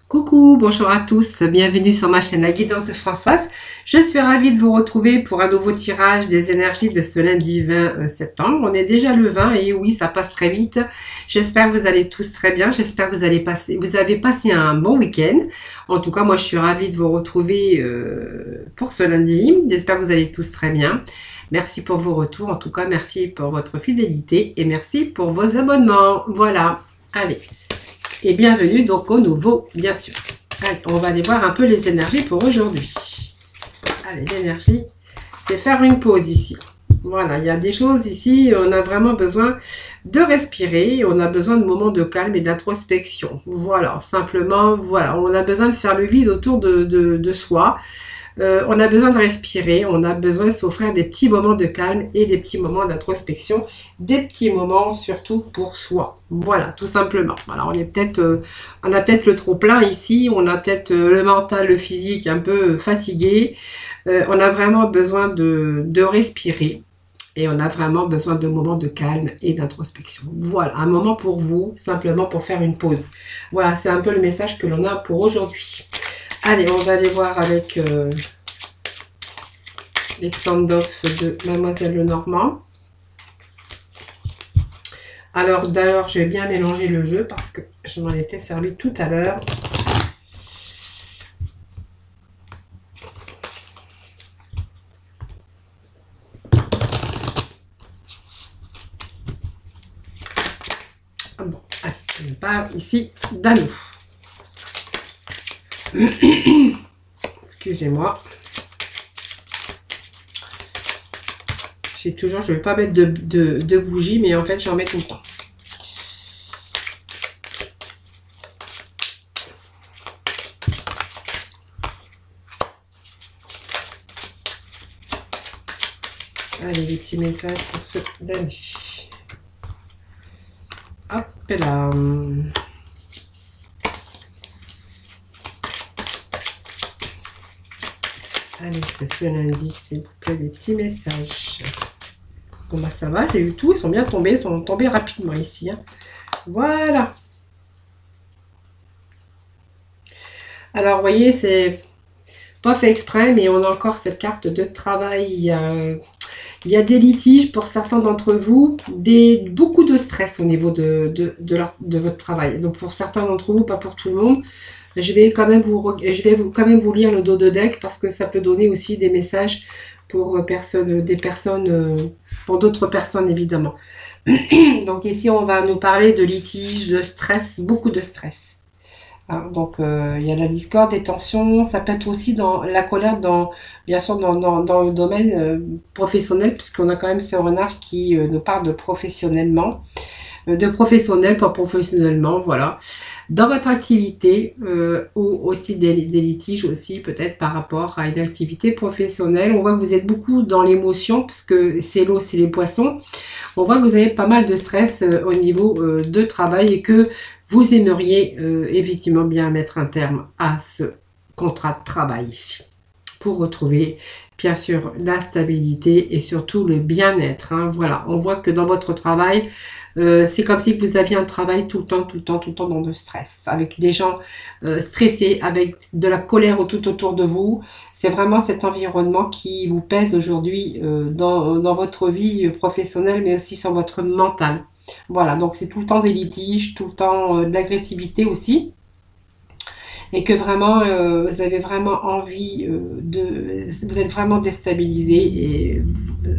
Coucou, bonjour à tous, bienvenue sur ma chaîne La Guidance de Françoise. Je suis ravie de vous retrouver pour un nouveau tirage des énergies de ce lundi 20 septembre. On est déjà le 20 et oui, ça passe très vite. J'espère que vous allez tous très bien, j'espère que vous avez passé un bon week-end. En tout cas, moi je suis ravie de vous retrouver pour ce lundi. J'espère que vous allez tous très bien. Merci pour vos retours, en tout cas merci pour votre fidélité et merci pour vos abonnements. Voilà, allez. Et bienvenue donc au nouveau, bien sûr. Allez, on va aller voir un peu les énergies pour aujourd'hui. Allez, l'énergie, c'est faire une pause ici. Voilà, il y a des choses ici, on a vraiment besoin de respirer, on a besoin de moments de calme et d'introspection. Voilà, simplement, voilà, on a besoin de faire le vide autour de soi. On a besoin de respirer, on a besoin de s'offrir des petits moments de calme et des petits moments d'introspection, des petits moments surtout pour soi. Voilà, tout simplement. Alors, on a peut-être le trop plein ici, on a peut-être le mental, le physique un peu fatigué. On a vraiment besoin de respirer et on a vraiment besoin de moments de calme et d'introspection. Voilà, un moment pour vous, simplement pour faire une pause. Voilà, c'est un peu le message que l'on a pour aujourd'hui. Allez, on va aller voir avec les stand-off de Mademoiselle Lenormand. Alors, d'ailleurs, je vais bien mélanger le jeu parce que je m'en étais servi tout à l'heure. Bon, allez, on parle ici d'anneau. Excusez-moi. Je ne vais pas mettre de bougies, mais en fait, j'en mets tout le temps. Allez, les petits messages pour ce lundi. Hop là. Allez, c'est ce lundi, s'il vous plaît, des petits messages. Bon, bah ça va, j'ai eu tout, ils sont bien tombés, ils sont tombés rapidement ici. Hein. Voilà. Alors, vous voyez, c'est pas fait exprès, mais on a encore cette carte de travail. Il y a des litiges pour certains d'entre vous, beaucoup de stress au niveau de votre travail. Donc, pour certains d'entre vous, pas pour tout le monde. Je vais quand même vous lire le dos de deck parce que ça peut donner aussi des messages pour pour d'autres personnes évidemment. Donc ici on va nous parler de litige, de stress, beaucoup de stress. Hein, donc il y a la discorde, des tensions, ça peut être aussi dans la colère, bien sûr dans le domaine professionnel puisqu'on a quand même ce renard qui nous parle de professionnellement. De professionnel, pas professionnellement, voilà. Dans votre activité, ou aussi des litiges aussi, peut-être par rapport à une activité professionnelle. On voit que vous êtes beaucoup dans l'émotion, puisque c'est l'eau, c'est les poissons. On voit que vous avez pas mal de stress au niveau de travail et que vous aimeriez effectivement bien mettre un terme à ce contrat de travail ici. Pour retrouver, bien sûr, la stabilité et surtout le bien-être. Hein. Voilà, on voit que dans votre travail, c'est comme si vous aviez un travail tout le temps dans le stress, avec des gens stressés, avec de la colère tout autour de vous. C'est vraiment cet environnement qui vous pèse aujourd'hui dans votre vie professionnelle, mais aussi sur votre mental. Voilà, donc c'est tout le temps des litiges, tout le temps de l'agressivité aussi. Et que vraiment, vous avez vraiment envie vous êtes vraiment déstabilisé et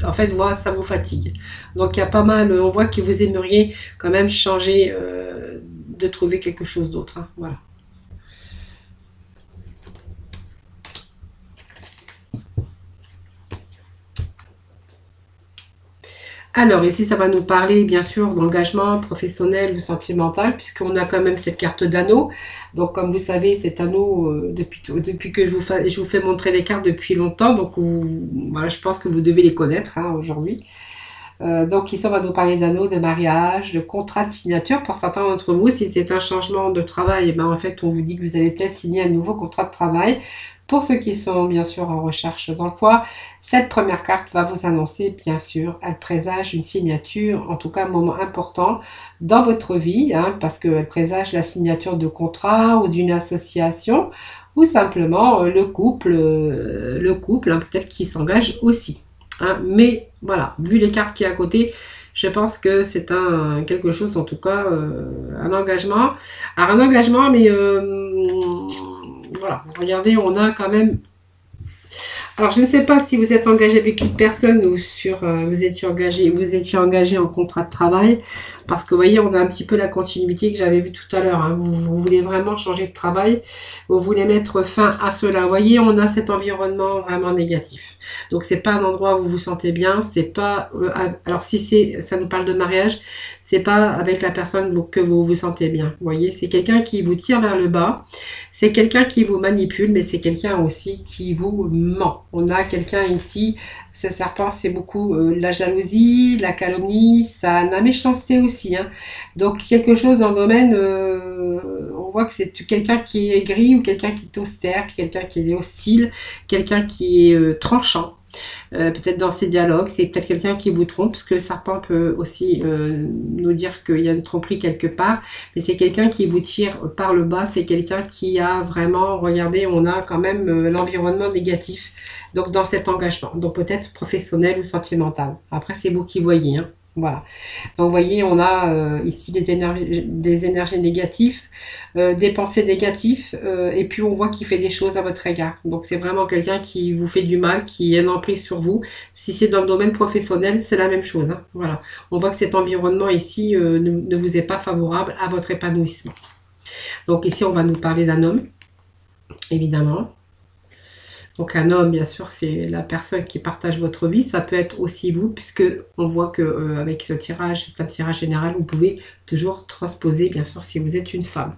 en fait, moi, ça vous fatigue. Donc, il y a pas mal, on voit que vous aimeriez quand même changer, de trouver quelque chose d'autre. Hein, voilà. Alors ici, ça va nous parler bien sûr d'engagement professionnel ou sentimental, puisqu'on a quand même cette carte d'anneau. Donc comme vous savez, cet anneau, depuis que je vous fais montrer les cartes depuis longtemps, donc voilà, je pense que vous devez les connaître hein, aujourd'hui. Donc ici, on va nous parler d'anneau, de mariage, de contrat de signature. Pour certains d'entre vous, si c'est un changement de travail, ben, en fait, on vous dit que vous allez peut-être signer un nouveau contrat de travail. Pour ceux qui sont bien sûr en recherche d'emploi, cette première carte va vous annoncer, bien sûr, elle présage une signature, en tout cas un moment important dans votre vie, hein, parce qu'elle présage la signature de contrat ou d'une association, ou simplement le couple hein, peut-être qui s'engage aussi. Hein. Mais voilà, vu les cartes qui est à côté, je pense que c'est quelque chose, en tout cas, un engagement. Alors un engagement, mais voilà, regardez, on a quand même... Alors je ne sais pas si vous êtes engagé avec une personne ou sur vous étiez engagé en contrat de travail, parce que vous voyez, on a un petit peu la continuité que j'avais vue tout à l'heure. Hein. Vous voulez vraiment changer de travail, vous voulez mettre fin à cela. Vous voyez, on a cet environnement vraiment négatif. Donc c'est pas un endroit où vous vous sentez bien, c'est pas alors si ça nous parle de mariage, c'est pas avec la personne que vous vous sentez bien. Vous voyez, c'est quelqu'un qui vous tire vers le bas, c'est quelqu'un qui vous manipule, mais c'est quelqu'un aussi qui vous ment. On a quelqu'un ici, ce serpent, c'est beaucoup la jalousie, la calomnie, ça la méchanceté aussi. Hein. Donc quelque chose dans le domaine, on voit que c'est quelqu'un qui est gris ou quelqu'un qui est austère, quelqu'un qui est hostile, quelqu'un qui est tranchant. Peut-être dans ces dialogues, c'est peut-être quelqu'un qui vous trompe, parce que le serpent peut aussi nous dire qu'il y a une tromperie quelque part, mais c'est quelqu'un qui vous tire par le bas, c'est quelqu'un qui a vraiment, regardez, on a quand même l'environnement négatif, donc dans cet engagement, donc peut-être professionnel ou sentimental. Après, c'est vous qui voyez, hein. Voilà. Donc, vous voyez, on a ici des énergies négatives, des pensées négatives, et puis on voit qu'il fait des choses à votre égard. Donc, c'est vraiment quelqu'un qui vous fait du mal, qui a une emprise sur vous. Si c'est dans le domaine professionnel, c'est la même chose. Hein. Voilà. On voit que cet environnement ici ne vous est pas favorable à votre épanouissement. Donc, ici, on va nous parler d'un homme, évidemment. Donc un homme, bien sûr, c'est la personne qui partage votre vie. Ça peut être aussi vous, puisque on voit que avec ce tirage, c'est un tirage général, vous pouvez toujours transposer, bien sûr, si vous êtes une femme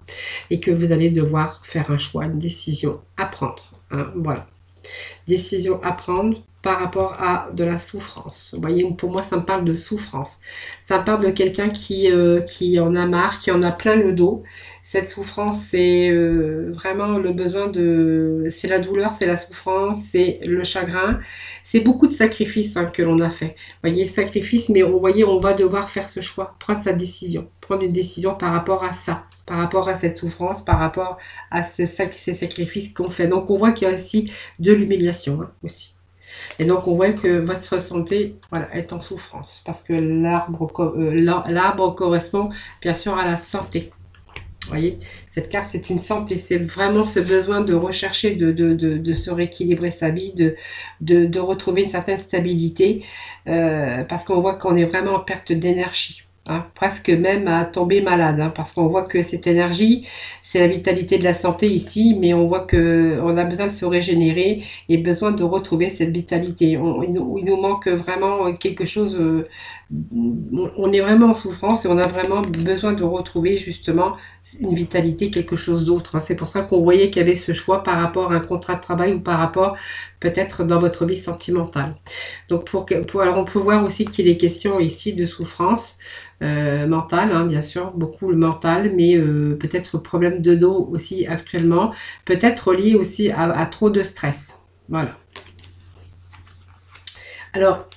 et que vous allez devoir faire un choix, une décision à prendre. Hein, voilà, décision à prendre par rapport à de la souffrance. Vous voyez, pour moi, ça me parle de souffrance. Ça me parle de quelqu'un qui en a marre, qui en a plein le dos. Cette souffrance, c'est vraiment le besoin de... C'est la douleur, c'est la souffrance, c'est le chagrin. C'est beaucoup de sacrifices hein, que l'on a fait. Vous voyez, sacrifices, mais voyez, on va devoir faire ce choix, prendre sa décision. Prendre une décision par rapport à ça, par rapport à cette souffrance, par rapport à ces sacrifices qu'on fait. Donc, on voit qu'il y a aussi de l'humiliation hein, aussi. Et donc, on voit que votre santé voilà, est en souffrance parce que l'arbre correspond bien sûr à la santé. Vous voyez, cette carte, c'est une santé. C'est vraiment ce besoin de rechercher, de se rééquilibrer sa vie, de retrouver une certaine stabilité parce qu'on voit qu'on est vraiment en perte d'énergie. Hein, presque même à tomber malade, hein, parce qu'on voit que cette énergie, c'est la vitalité de la santé ici, mais on voit qu'on a besoin de se régénérer et besoin de retrouver cette vitalité. Il nous manque vraiment quelque chose, on est vraiment en souffrance et on a vraiment besoin de retrouver justement une vitalité, quelque chose d'autre. Hein. C'est pour ça qu'on voyait qu'il y avait ce choix par rapport à un contrat de travail ou par rapport peut-être dans votre vie sentimentale. Donc alors on peut voir aussi qu'il est question ici de souffrance mentale, hein, bien sûr, beaucoup le mental, mais peut-être problème de dos aussi actuellement, peut-être lié aussi à trop de stress. Voilà. Alors,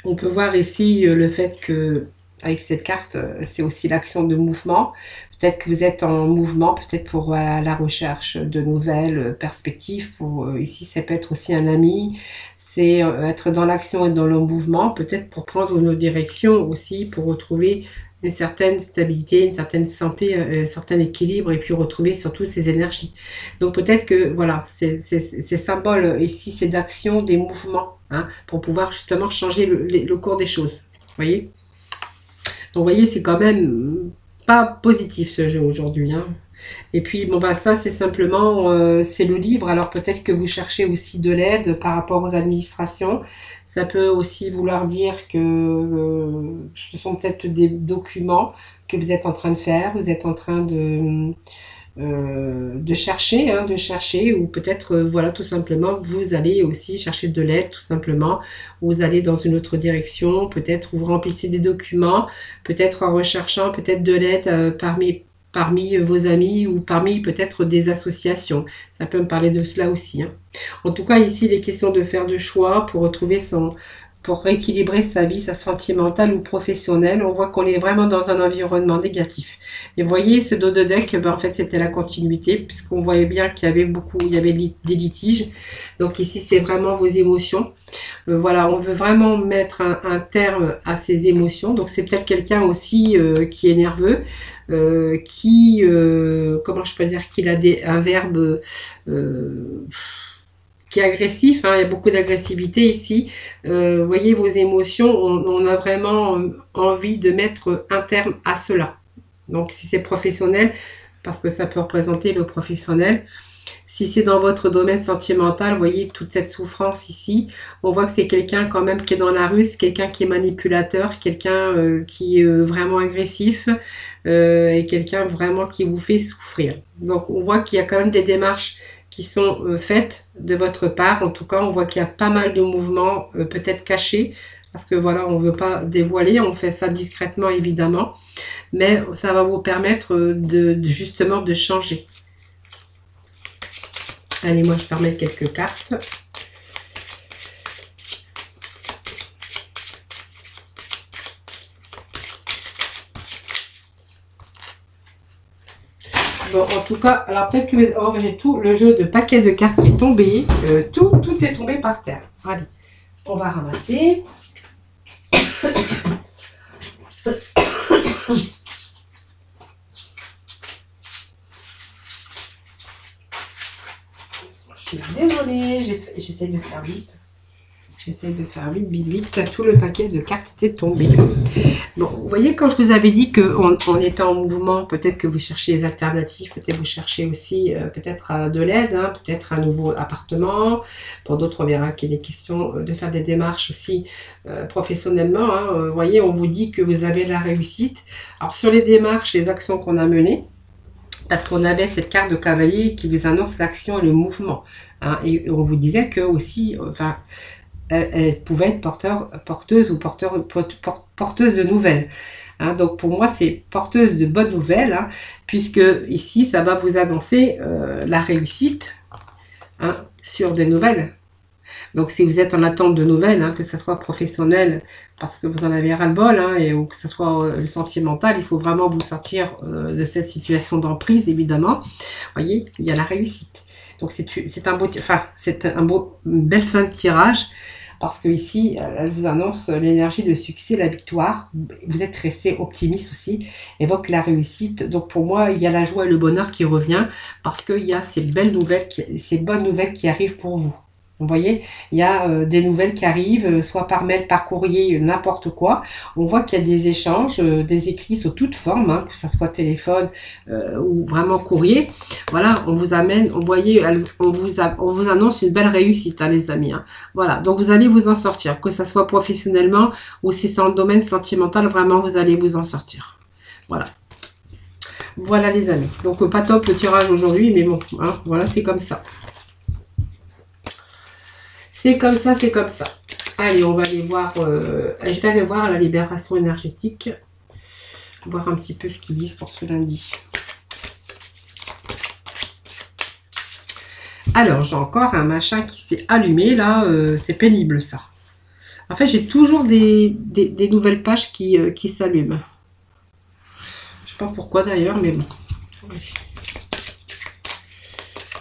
on peut voir ici le fait que avec cette carte, c'est aussi l'action de mouvement. Peut-être que vous êtes en mouvement, peut-être pour la recherche de nouvelles perspectives. Ici, ça peut être aussi un ami. C'est être dans l'action et dans le mouvement, peut-être pour prendre une autre direction aussi, pour retrouver une certaine stabilité, une certaine santé, un certain équilibre et puis retrouver surtout ses énergies. Donc peut-être que voilà, ces symboles ici, c'est d'action, des mouvements, hein, pour pouvoir justement changer le cours des choses. Vous voyez? Donc vous voyez, c'est quand même pas positif ce jeu aujourd'hui. Hein. Et puis bon bah ça c'est simplement c'est le livre. Alors peut-être que vous cherchez aussi de l'aide par rapport aux administrations. Ça peut aussi vouloir dire que ce sont peut-être des documents que vous êtes en train de faire. Vous êtes en train chercher, hein, ou peut-être voilà tout simplement vous allez aussi chercher de l'aide tout simplement, vous allez dans une autre direction, peut-être vous remplissez des documents, peut-être en recherchant peut-être de l'aide parmi parmi vos amis ou parmi peut-être des associations. Ça peut me parler de cela aussi, hein. En tout cas, ici, il est question de faire de choix pour retrouver pour rééquilibrer sa vie, sa sentimentale ou professionnelle. On voit qu'on est vraiment dans un environnement négatif. Et vous voyez, ce dos de deck, ben, en fait, c'était la continuité, puisqu'on voyait bien qu'il y avait des litiges. Donc ici, c'est vraiment vos émotions. Voilà, on veut vraiment mettre un terme à ces émotions. Donc c'est peut-être quelqu'un aussi qui est nerveux, comment je peux dire, qu'il a un verbe qui est agressif, hein, il y a beaucoup d'agressivité ici. Vous voyez vos émotions, on a vraiment envie de mettre un terme à cela. Donc si c'est professionnel, parce que ça peut représenter le professionnel. Si c'est dans votre domaine sentimental, vous voyez toute cette souffrance ici. On voit que c'est quelqu'un quand même qui est dans la rue, c'est quelqu'un qui est manipulateur, quelqu'un qui est vraiment agressif et quelqu'un vraiment qui vous fait souffrir. Donc on voit qu'il y a quand même des démarches qui sont faites de votre part. En tout cas, on voit qu'il y a pas mal de mouvements peut-être cachés, parce que voilà, on ne veut pas dévoiler, on fait ça discrètement évidemment, mais ça va vous permettre justement de changer. Allez, moi je permets quelques cartes. Bon, en tout cas, alors peut-être que j'ai tout le jeu de paquets de cartes qui est tombé. Tout est tombé par terre. Allez, on va ramasser. Je suis désolée, j'essaie de faire vite. J'essaie de faire vite. Tout le paquet de cartes est tombé. Bon, vous voyez, quand je vous avais dit qu'on était en mouvement, peut-être que vous cherchez des alternatives, peut-être vous cherchez aussi peut-être de l'aide, hein, peut-être un nouveau appartement. Pour d'autres, on verra qu'il est question de faire des démarches aussi professionnellement, hein. Vous voyez, on vous dit que vous avez de la réussite. Alors, sur les démarches, les actions qu'on a menées, parce qu'on avait cette carte de cavalier qui vous annonce l'action et le mouvement, hein, et on vous disait que aussi, enfin, elle pouvait être porteuse ou porteuse de nouvelles. Hein, donc pour moi, c'est porteuse de bonnes nouvelles, hein, puisque ici, ça va vous annoncer la réussite, hein, sur des nouvelles. Donc si vous êtes en attente de nouvelles, hein, que ce soit professionnel, parce que vous en avez ras-le-bol, hein, ou que ce soit le sentimental, il faut vraiment vous sortir de cette situation d'emprise, évidemment. Vous voyez, il y a la réussite. Donc c'est un beau, enfin, une belle fin de tirage, parce que ici, elle vous annonce l'énergie, le succès, la victoire. Vous êtes resté optimiste aussi, évoque la réussite. Donc pour moi, il y a la joie et le bonheur qui revient, parce qu'il y a ces belles nouvelles, ces bonnes nouvelles qui arrivent pour vous. Vous voyez, il y a des nouvelles qui arrivent, soit par mail, par courrier, n'importe quoi. On voit qu'il y a des échanges, des écrits sous toute forme, hein, que ce soit téléphone ou vraiment courrier. Voilà, on vous amène, vous voyez, on vous annonce une belle réussite, hein, les amis, hein. Voilà, donc vous allez vous en sortir, que ce soit professionnellement ou si c'est en domaine sentimental, vraiment vous allez vous en sortir. Voilà. Voilà les amis. Donc pas top le tirage aujourd'hui, mais bon, hein, voilà, c'est comme ça. C'est comme ça, c'est comme ça. Allez, on va aller voir, je vais aller voir la libération énergétique. Voir un petit peu ce qu'ils disent pour ce lundi. Alors, j'ai encore un machin qui s'est allumé, là, c'est pénible ça. En fait, j'ai toujours des nouvelles pages qui s'allument. Je sais pas pourquoi d'ailleurs, mais bon.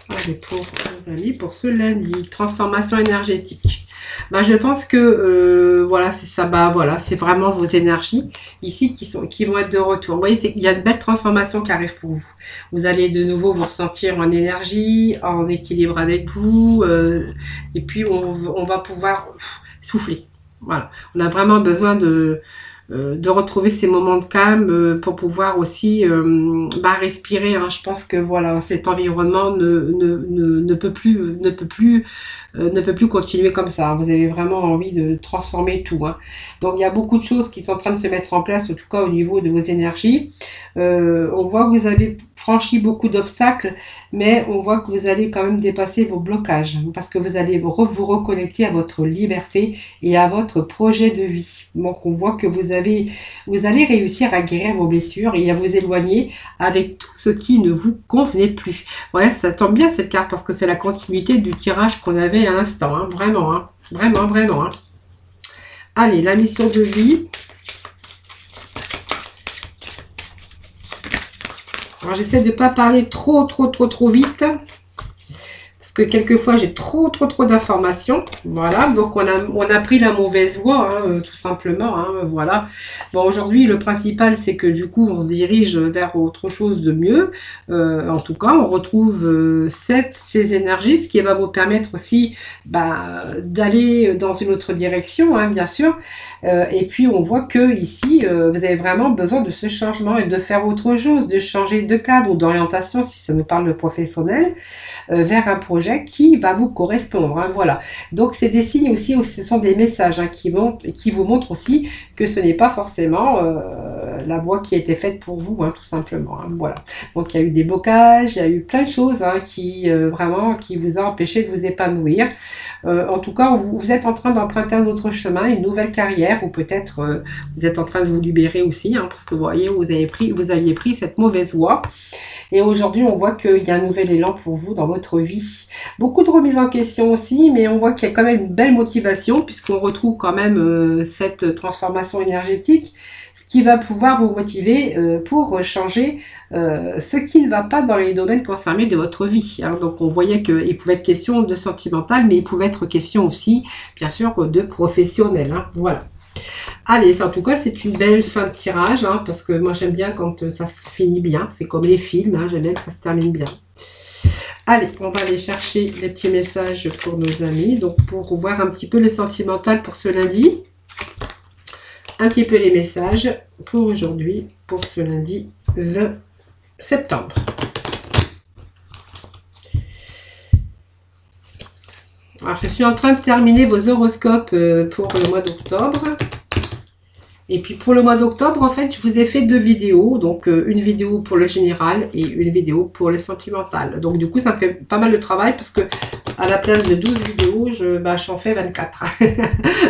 Allez, pour nos amis, pour ce lundi, transformation énergétique. Ben, je pense que voilà, c'est ça. Bah voilà, c'est vraiment vos énergies ici qui vont être de retour. Vous voyez, il y a une belle transformation qui arrive pour vous. Vous allez de nouveau vous ressentir en énergie, en équilibre avec vous, et puis on va pouvoir souffler. Voilà, on a vraiment besoin de retrouver ces moments de calme pour pouvoir aussi respirer, hein. Je pense que voilà, cet environnement ne peut plus continuer comme ça, hein. Vous avez vraiment envie de transformer tout, hein. Donc il y a beaucoup de choses qui sont en train de se mettre en place, en tout cas au niveau de vos énergies. On voit que vous avez franchi beaucoup d'obstacles, mais on voit que vous allez quand même dépasser vos blocages, parce que vous allez vous reconnecter à votre liberté et à votre projet de vie. Donc on voit que vous avez vous allez réussir à guérir vos blessures et à vous éloigner avec tout ce qui ne vous convenait plus. Ouais, ça tombe bien cette carte parce que c'est la continuité du tirage qu'on avait à l'instant, hein, vraiment, hein, vraiment, vraiment. Hein. Allez, la mission de vie. Alors, j'essaie de ne pas parler trop vite. Parce que quelquefois, j'ai trop d'informations. Voilà, donc on a pris la mauvaise voie, hein, tout simplement. Hein, voilà. Bon, aujourd'hui, le principal, c'est que du coup, on se dirige vers autre chose de mieux. En tout cas, on retrouve ces énergies, ce qui va vous permettre aussi d'aller dans une autre direction, hein, bien sûr. Et puis, on voit que ici, vous avez vraiment besoin de ce changement et de faire autre chose, de changer de cadre ou d'orientation, si ça nous parle de professionnel, vers un projet qui va vous correspondre. Hein, voilà. Donc, c'est des signes aussi, ce sont des messages hein, qui vous montrent aussi que ce n'est pas forcément la voie qui a été faite pour vous, hein, tout simplement. Hein, voilà. Donc, il y a eu des blocages, il y a eu plein de choses hein, qui vous a empêché de vous épanouir. En tout cas, vous êtes en train d'emprunter un autre chemin, une nouvelle carrière, ou peut-être vous êtes en train de vous libérer aussi, hein, parce que vous voyez, vous aviez pris cette mauvaise voie. Et aujourd'hui, on voit qu'il y a un nouvel élan pour vous dans votre vie. Beaucoup de remises en question aussi, mais on voit qu'il y a quand même une belle motivation, puisqu'on retrouve quand même cette transformation énergétique, ce qui va pouvoir vous motiver pour changer ce qui ne va pas dans les domaines concernés de votre vie. Hein. Donc, on voyait qu'il pouvait être question de sentimental, mais il pouvait être question aussi, bien sûr, de professionnel. Hein. Voilà. Allez, en tout cas, c'est une belle fin de tirage, hein, parce que moi, j'aime bien quand ça se finit bien. C'est comme les films, hein, j'aime bien que ça se termine bien. Allez, on va aller chercher les petits messages pour nos amis. Donc, pour voir un petit peu le sentimental pour ce lundi. Un petit peu les messages pour aujourd'hui, pour ce lundi 20 septembre. Alors, je suis en train de terminer vos horoscopes pour le mois d'octobre. Et puis pour le mois d'octobre, en fait, je vous ai fait 2 vidéos. Donc une vidéo pour le général et une vidéo pour le sentimental. Donc du coup, ça me fait pas mal de travail parce que à la place de 12 vidéos, j'en fais 24.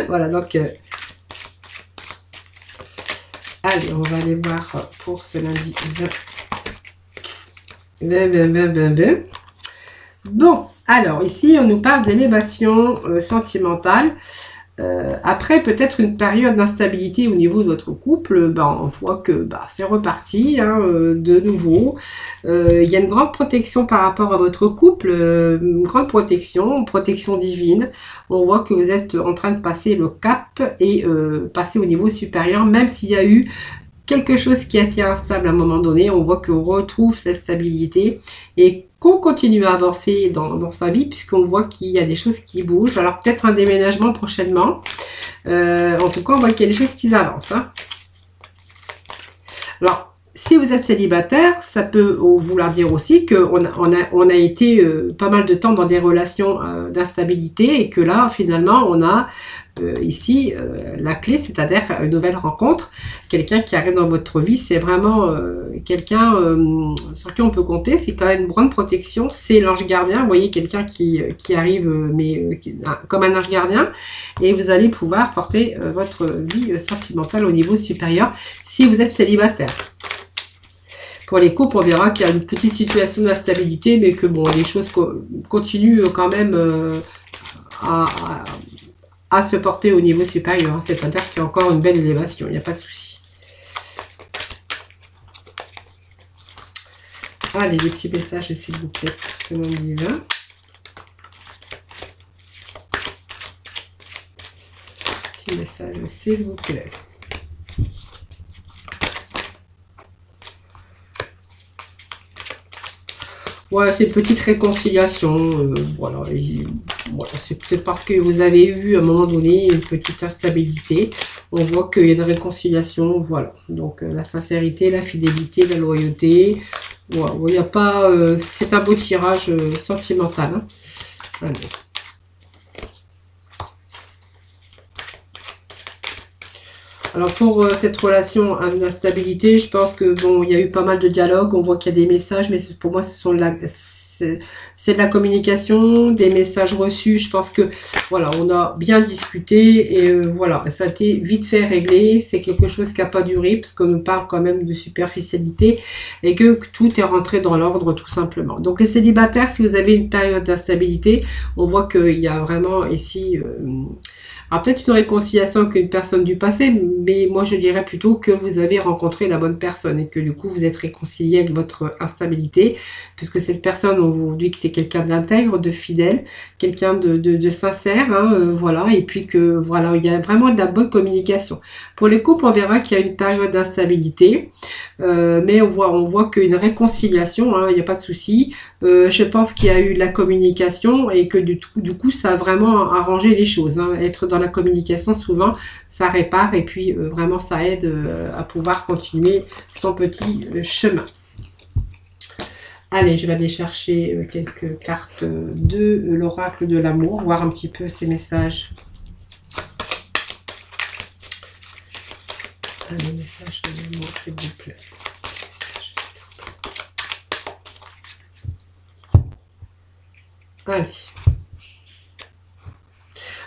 Voilà, donc... allez, on va aller voir pour ce lundi 20. Bon, alors ici, on nous parle d'élévation sentimentale. Après peut-être une période d'instabilité au niveau de votre couple, on voit que c'est reparti hein, de nouveau. Il y a une grande protection par rapport à votre couple, une grande protection divine. On voit que vous êtes en train de passer le cap et passer au niveau supérieur, même s'il y a eu quelque chose qui a été instable à un moment donné. On voit qu'on retrouve cette stabilité et qu'on continue à avancer dans sa vie, puisqu'on voit qu'il y a des choses qui bougent. Alors peut-être un déménagement prochainement. En tout cas, on voit qu'il y a des choses qui avancent. Hein. Alors, si vous êtes célibataire, ça peut vouloir dire aussi qu'on a été pas mal de temps dans des relations d'instabilité et que là, finalement, on a ici la clé, c'est-à-dire une nouvelle rencontre. Quelqu'un qui arrive dans votre vie, c'est vraiment quelqu'un sur qui on peut compter. C'est quand même une grande protection. C'est l'ange gardien. Vous voyez, quelqu'un qui arrive comme un ange gardien. Et vous allez pouvoir porter votre vie sentimentale au niveau supérieur si vous êtes célibataire. Pour les couples, on verra qu'il y a une petite situation d'instabilité, mais que bon, les choses continuent quand même à se porter au niveau supérieur. C'est-à-dire qu'il y a encore une belle élévation, il n'y a pas de souci. Allez, les petits messages, s'il vous plaît, pour ce monde divin. Petit message, s'il vous plaît. Voilà, c'est une petite réconciliation. Voilà, c'est peut-être parce que vous avez eu à un moment donné une petite instabilité. On voit qu'il y a une réconciliation. Voilà, donc la sincérité, la fidélité, la loyauté. Voilà, il n'y a pas. C'est un beau tirage sentimental. Hein. Allez. Alors pour cette relation à l'instabilité, je pense que bon, il y a eu pas mal de dialogues, on voit qu'il y a des messages, mais pour moi ce sont c'est de la communication, des messages reçus. Je pense que voilà, on a bien discuté et voilà, ça a été vite fait réglé. C'est quelque chose qui n'a pas duré parce qu'on nous parle quand même de superficialité et que tout est rentré dans l'ordre tout simplement. Donc les célibataires, si vous avez une période d'instabilité, on voit qu'il y a vraiment ici alors peut-être une réconciliation avec une personne du passé, mais moi je dirais plutôt que vous avez rencontré la bonne personne et que du coup vous êtes réconcilié avec votre instabilité, puisque cette personne, on vous dit que c'est quelqu'un d'intègre, de fidèle, quelqu'un de sincère, hein, voilà, et puis que voilà, il y a vraiment de la bonne communication. Pour les couples, on verra qu'il y a une période d'instabilité, mais on voit qu'une réconciliation, hein, il n'y a pas de souci. Je pense qu'il y a eu de la communication et que du coup ça a vraiment arrangé les choses, hein. Être dans la communication, souvent, ça répare et puis vraiment ça aide à pouvoir continuer son petit chemin. Allez, je vais aller chercher quelques cartes de l'oracle de l'amour, voir un petit peu ces messages. Allez, message de l'amour, s'il vous plaît. Allez.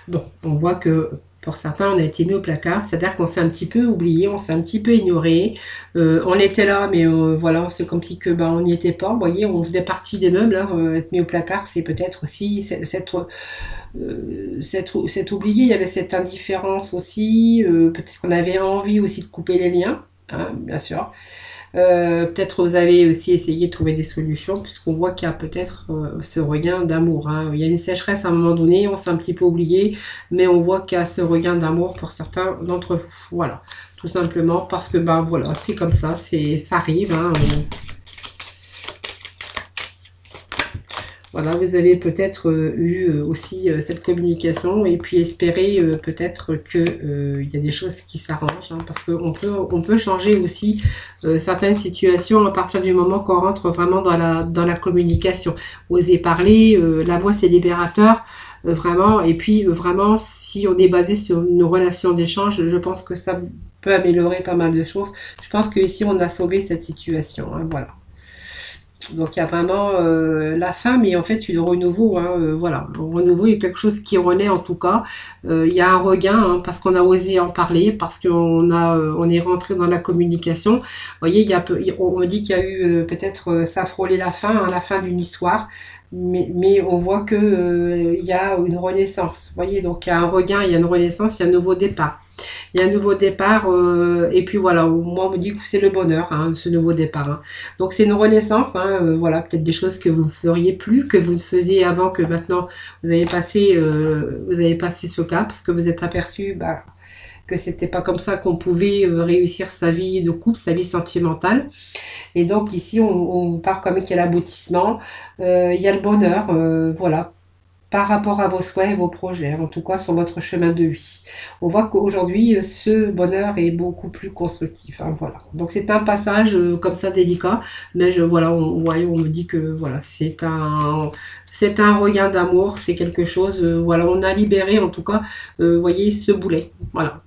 Bon, on voit que pour certains, on a été mis au placard, c'est-à-dire qu'on s'est un petit peu oublié, on s'est un petit peu ignoré. On était là, mais voilà, c'est comme si que on n'y était pas. Vous voyez, on faisait partie des meubles. Hein, être mis au placard, c'est peut-être aussi cette oublié. Il y avait cette indifférence aussi. Peut-être qu'on avait envie aussi de couper les liens, hein, bien sûr. Peut-être vous avez aussi essayé de trouver des solutions, puisqu'on voit qu'il y a peut-être ce regain d'amour. Hein. Il y a une sécheresse à un moment donné, on s'est un petit peu oublié, mais on voit qu'il y a ce regain d'amour pour certains d'entre vous. Voilà, tout simplement parce que voilà, c'est comme ça, ça arrive. Hein. Voilà, vous avez peut-être eu aussi cette communication et puis espérer peut-être que il y a des choses qui s'arrangent, hein, parce qu'on peut changer aussi certaines situations à partir du moment qu'on rentre vraiment dans la communication. Oser parler, la voix c'est libérateur, vraiment, et puis vraiment si on est basé sur une relation d'échange, je pense que ça peut améliorer pas mal de choses. Je pense que ici on a sauvé cette situation, hein, voilà. Donc il y a vraiment la fin, mais en fait le renouveau, hein, voilà, le renouveau, il y a quelque chose qui renaît en tout cas. Il y a un regain, hein, parce qu'on a osé en parler, parce on est rentré dans la communication. Vous voyez, on me dit qu'il y a eu peut-être ça a frôlé la fin, hein, la fin d'une histoire, mais on voit que il y a une renaissance. Vous voyez, donc il y a un regain, il y a une renaissance, il y a un nouveau départ. Il y a un nouveau départ, et puis voilà, moi on me dit que c'est le bonheur, hein, ce nouveau départ. Hein. Donc c'est une renaissance, hein, voilà, peut-être des choses que vous ne feriez plus, que vous ne faisiez avant, que maintenant vous avez passé ce cap, parce que vous êtes aperçu que c'était pas comme ça qu'on pouvait réussir sa vie de couple, sa vie sentimentale. Et donc ici on part comme qu'il y a l'aboutissement, il y a le bonheur, voilà, par rapport à vos souhaits et vos projets, en tout cas sur votre chemin de vie. On voit qu'aujourd'hui, ce bonheur est beaucoup plus constructif. Hein, voilà. Donc c'est un passage comme ça délicat, mais voilà, on me dit que voilà, c'est un regain d'amour, c'est quelque chose, voilà, on a libéré en tout cas, vous voyez, ce boulet. Voilà.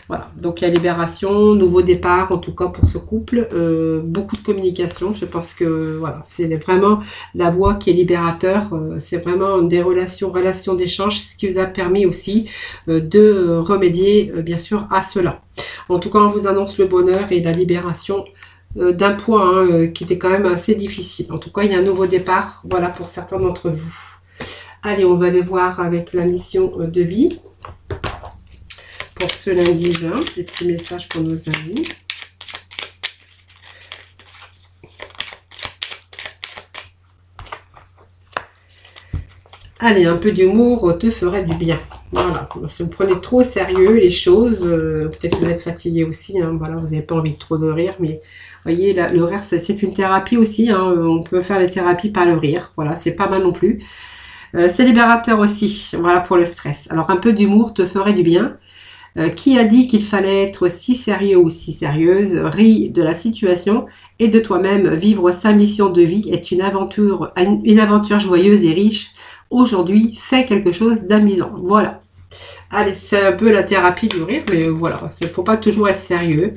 Voilà, donc il y a libération, nouveau départ en tout cas pour ce couple, beaucoup de communication, je pense que voilà, c'est vraiment la voie qui est libérateur, c'est vraiment des relations d'échange, ce qui vous a permis aussi de remédier bien sûr à cela. En tout cas, on vous annonce le bonheur et la libération d'un point qui était quand même assez difficile. En tout cas, il y a un nouveau départ, voilà, pour certains d'entre vous. Allez, on va aller voir avec la mission de vie. Pour ce lundi 20, des petits messages pour nos amis. Allez, un peu d'humour te ferait du bien. Voilà, si vous prenez trop au sérieux les choses, peut-être que vous êtes fatigué aussi, hein, voilà, vous n'avez pas envie de trop de rire, mais voyez, le rire, c'est une thérapie aussi, hein, on peut faire des thérapies par le rire, voilà, c'est pas mal non plus. C'est libérateur aussi, voilà, pour le stress. Alors, un peu d'humour te ferait du bien. Qui a dit qu'il fallait être si sérieux ou si sérieuse? Ris de la situation et de toi-même. Vivre sa mission de vie est une aventure joyeuse et riche. Aujourd'hui, fais quelque chose d'amusant. Voilà. Allez, c'est un peu la thérapie du rire, mais voilà, il ne faut pas toujours être sérieux.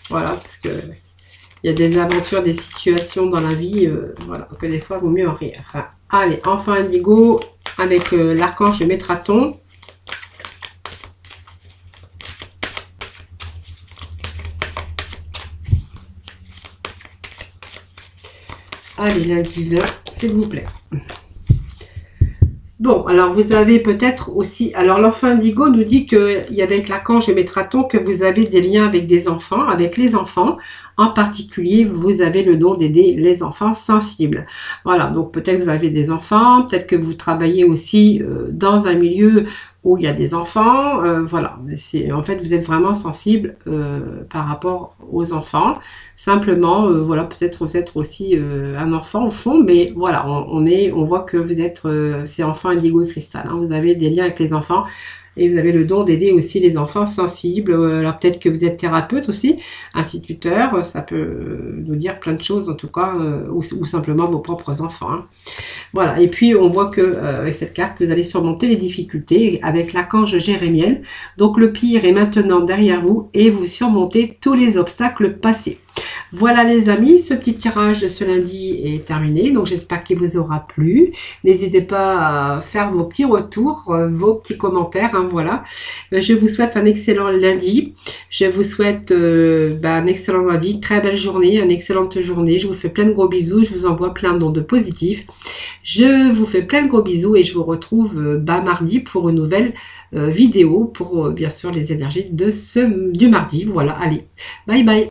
Voilà, parce que il y a des aventures, des situations dans la vie, voilà, que des fois, il vaut mieux en rire. Enfin, allez, enfant indigo, avec l'archange Métraton. Allez, lundi 20, s'il vous plaît. Bon, alors vous avez peut-être aussi... Alors l'enfant indigo nous dit qu'il y a avec l'archange Métraton que vous avez des liens avec des enfants, avec les enfants. En particulier, vous avez le don d'aider les enfants sensibles. Voilà, donc peut-être que vous avez des enfants, peut-être que vous travaillez aussi dans un milieu où il y a des enfants. Voilà, en fait, vous êtes vraiment sensible par rapport aux enfants. Simplement, voilà, peut-être vous êtes aussi un enfant au fond, mais voilà, on voit que vous êtes ces enfants indigo et cristal. Hein, vous avez des liens avec les enfants et vous avez le don d'aider aussi les enfants sensibles. Alors peut-être que vous êtes thérapeute aussi, instituteur, ça peut nous dire plein de choses en tout cas, ou simplement vos propres enfants. Hein. Voilà, et puis on voit que avec cette carte, vous allez surmonter les difficultés avec l'archange Jérémiel. Donc le pire est maintenant derrière vous et vous surmontez tous les obstacles passés. Voilà les amis, ce petit tirage de ce lundi est terminé, donc j'espère qu'il vous aura plu. N'hésitez pas à faire vos petits retours, vos petits commentaires, hein, voilà. Je vous souhaite un excellent lundi, je vous souhaite un excellent lundi, une très belle journée, une excellente journée. Je vous fais plein de gros bisous, je vous envoie plein d'ondes positifs. Je vous fais plein de gros bisous et je vous retrouve mardi pour une nouvelle vidéo pour bien sûr les énergies du mardi. Voilà, allez, bye bye.